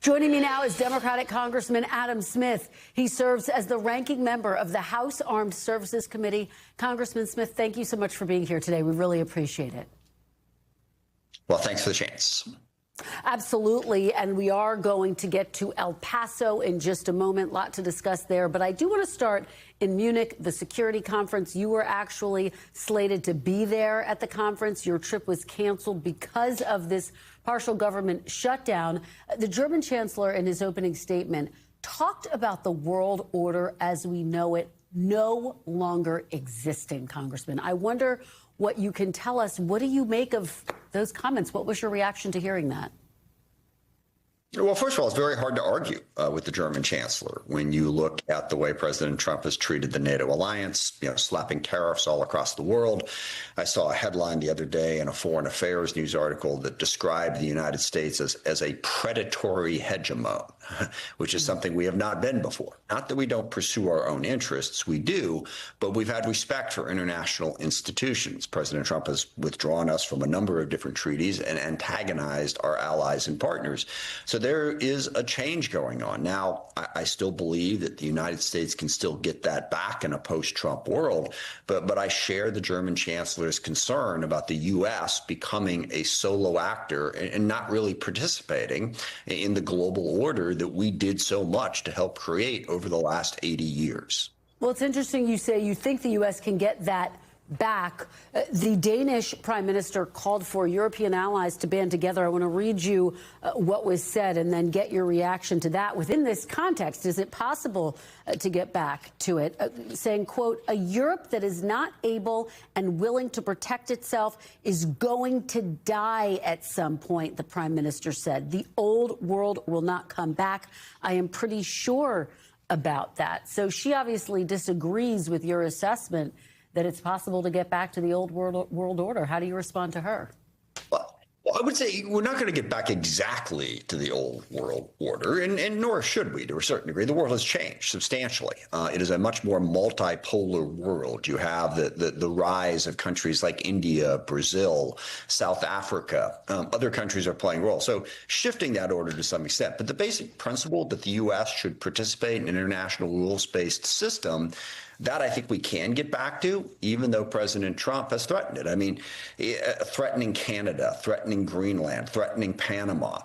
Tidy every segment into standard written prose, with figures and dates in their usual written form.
Joining me now is Democratic Congressman Adam Smith. He serves as the ranking member of the House Armed Services Committee. Congressman Smith, thank you so much for being here today. We really appreciate it. Well, thanks for the chance. Absolutely. And we are going to get to El Paso in just a moment. A lot to discuss there. But I do want to start in Munich, the security conference. You were actually slated to be there at the conference. Your trip was canceled because of this partial government shutdown. The German chancellor, in his opening statement, talked about the world order as we know it no longer existing, Congressman. I wonder what you can tell us. What do you make of those comments? What was your reaction to hearing that? Well, first of all, it's very hard to argue with the German chancellor when you look at the way President Trump has treated the NATO alliance, slapping tariffs all across the world. I saw a headline the other day in a foreign affairs news article that described the United States as a predatory hegemon, which is something we have not been before. Not that we don't pursue our own interests, we do, but we've had respect for international institutions. President Trump has withdrawn us from a number of different treaties and antagonized our allies and partners. So there is a change going on. Now, I still believe that the United States can still get that back in a post-Trump world, but I share the German chancellor's concern about the U.S. becoming a solo actor and not really participating in the global order that we did so much to help create over the last 80 years. Well, it's interesting you say you think the U.S. can get that back. The Danish prime minister called for European allies to band together. I want to read you what was said and then get your reaction to that. Within this context, is it possible to get back to it? Saying, quote, a Europe that is not able and willing to protect itself is going to die at some point, the prime minister said. The old world will not come back. I am pretty sure about that. So she obviously disagrees with your assessment that it's possible to get back to the old world order. How do you respond to her? Well, I would say we're not going to get back exactly to the old world order, and nor should we to a certain degree. The world has changed substantially. It is a much more multipolar world. You have the rise of countries like India, Brazil, South Africa. Other countries are playing roles. So shifting that order to some extent. But the basic principle that the U.S. should participate in an international rules-based system, that I think we can get back to, even though President Trump has threatened it. I mean, threatening Canada, threatening Greenland, threatening Panama,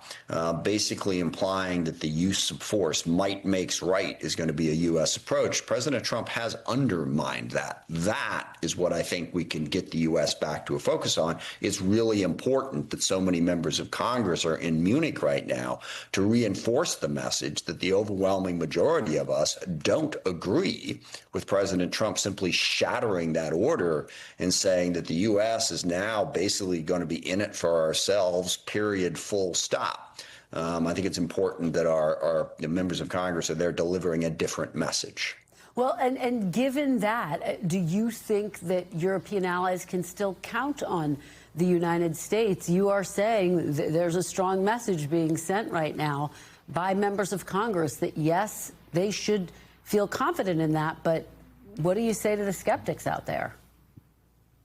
basically implying that the use of force, might makes right, is going to be a U.S. approach. President Trump has undermined that. That is what I think we can get the U.S. back to a focus on. It's really important that so many members of Congress are in Munich right now to reinforce the message that the overwhelming majority of us don't agree with President Trump simply shattering that order and saying that the U.S. is now basically going to be in it for ourselves, period, full stop. I think it's important that our members of Congress are there delivering a different message. Well, and given that, do you think that European allies can still count on the United States? You are saying there's a strong message being sent right now by members of Congress that, yes, they should feel confident in that, but what do you say to the skeptics out there?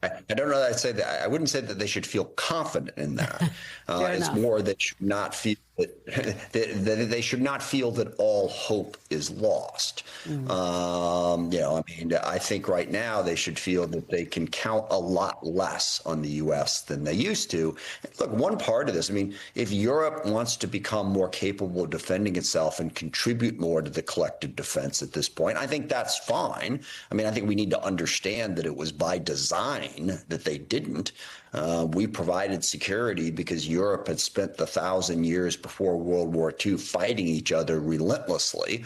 I don't know that I'd say that. I wouldn't say that they should feel confident in that. It's more that should not feel that they should not feel that all hope is lost. I think right now they should feel that they can count a lot less on the U.S. than they used to. Look, one part of this, if Europe wants to become more capable of defending itself and contribute more to the collective defense at this point, I think that's fine. I think we need to understand that it was by design that they didn't. We provided security because Europe had spent the 1,000 years before World War II fighting each other relentlessly.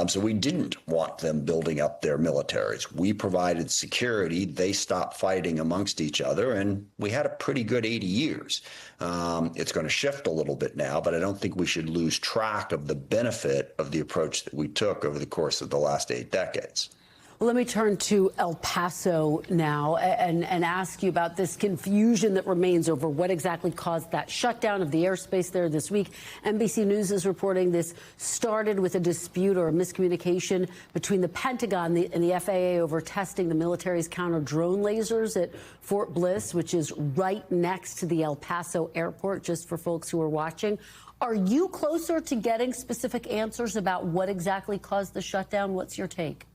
So we didn't want them building up their militaries. We provided security. They stopped fighting amongst each other, and we had a pretty good 80 years. It's going to shift a little bit now, but I don't think we should lose track of the benefit of the approach that we took over the course of the last 8 decades. Well, let me turn to El Paso now and ask you about this confusion that remains over what exactly caused that shutdown of the airspace there this week. NBC News is reporting this started with a dispute or a miscommunication between the Pentagon and the FAA over testing the military's counter-drone lasers at Fort Bliss, which is right next to the El Paso airport, just for folks who are watching. Are you closer to getting specific answers about what exactly caused the shutdown? What's your take?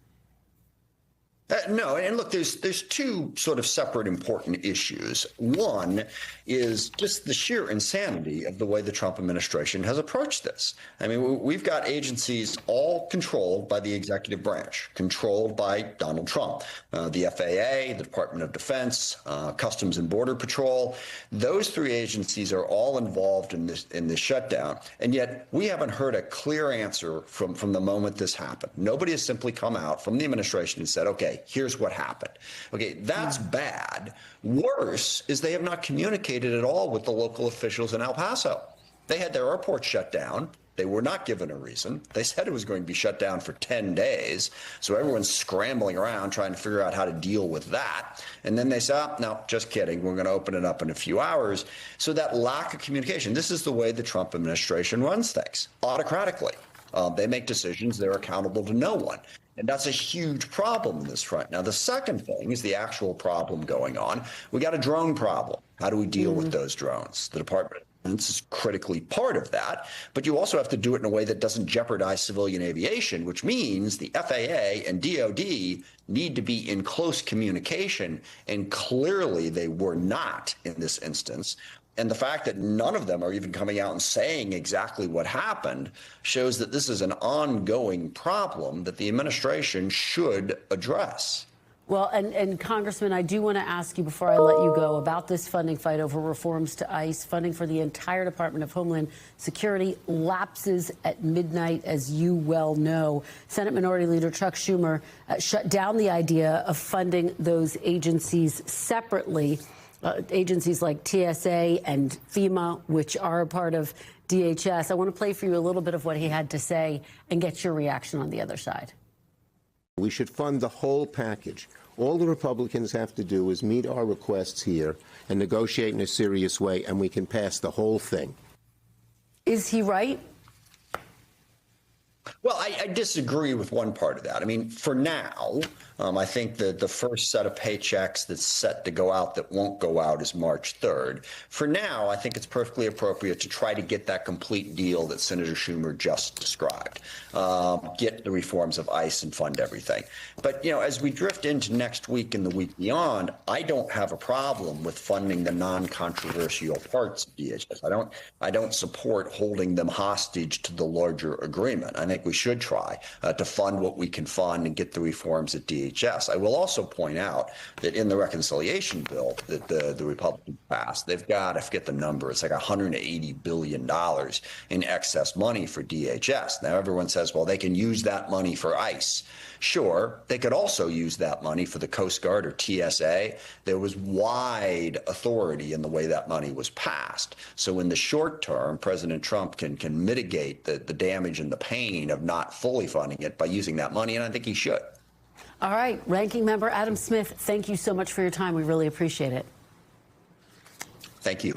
No, and look, there's two sort of separate important issues. One is just the sheer insanity of the way the Trump administration has approached this. I mean, we've got agencies all controlled by the executive branch, controlled by Donald Trump, the FAA, the Department of Defense, Customs and Border Patrol. Those three agencies are all involved in this shutdown, and yet we haven't heard a clear answer from the moment this happened. Nobody has simply come out from the administration and said, okay, here's what happened. Okay, that's bad. Worse is they have not communicated at all with the local officials in El Paso. They had their airport shut down. They were not given a reason. They said it was going to be shut down for 10 days. So everyone's scrambling around trying to figure out how to deal with that. And then they say, oh, no, just kidding. We're going to open it up in a few hours. So that lack of communication, this is the way the Trump administration runs things, autocratically. They make decisions. They're accountable to no one. And that's a huge problem in this front. Now, the second thing is the actual problem going on. We got a drone problem. How do we deal with those drones? The Department of Defense is critically part of that. But you also have to do it in a way that doesn't jeopardize civilian aviation, which means the FAA and DOD need to be in close communication. And clearly they were not in this instance. And the fact that none of them are even coming out and saying exactly what happened shows that this is an ongoing problem that the administration should address. Well, and Congressman, I do want to ask you before I let you go about this funding fight over reforms to ICE. Funding for the entire Department of Homeland Security lapses at midnight, as you well know. Senate Minority Leader Chuck Schumer shut down the idea of funding those agencies separately. Agencies like TSA and FEMA, which are a part of DHS. I want to play for you a little bit of what he had to say and get your reaction on the other side. We should fund the whole package. All the Republicans have to do is meet our requests here and negotiate in a serious way, and we can pass the whole thing. Is he right? Well, I disagree with one part of that. I mean, for now, I think that the first set of paychecks that's set to go out that won't go out is March 3rd. For now, I think it's perfectly appropriate to try to get that complete deal that Senator Schumer just described, get the reforms of ICE and fund everything. But, you know, as we drift into next week and the week beyond, I don't have a problem with funding the non-controversial parts of DHS. I don't support holding them hostage to the larger agreement. I think we should try to fund what we can fund and get the reforms at DHS. I will also point out that in the reconciliation bill that the Republicans passed, they've got, I forget the number, it's like $180 billion in excess money for DHS. Now, everyone says, well, they can use that money for ICE. Sure, they could also use that money for the Coast Guard or TSA. There was wide authority in the way that money was passed. So in the short term, President Trump can mitigate the damage and the pain of not fully funding it by using that money, and I think he should. All right, Ranking Member Adam Smith, thank you so much for your time. We really appreciate it. Thank you.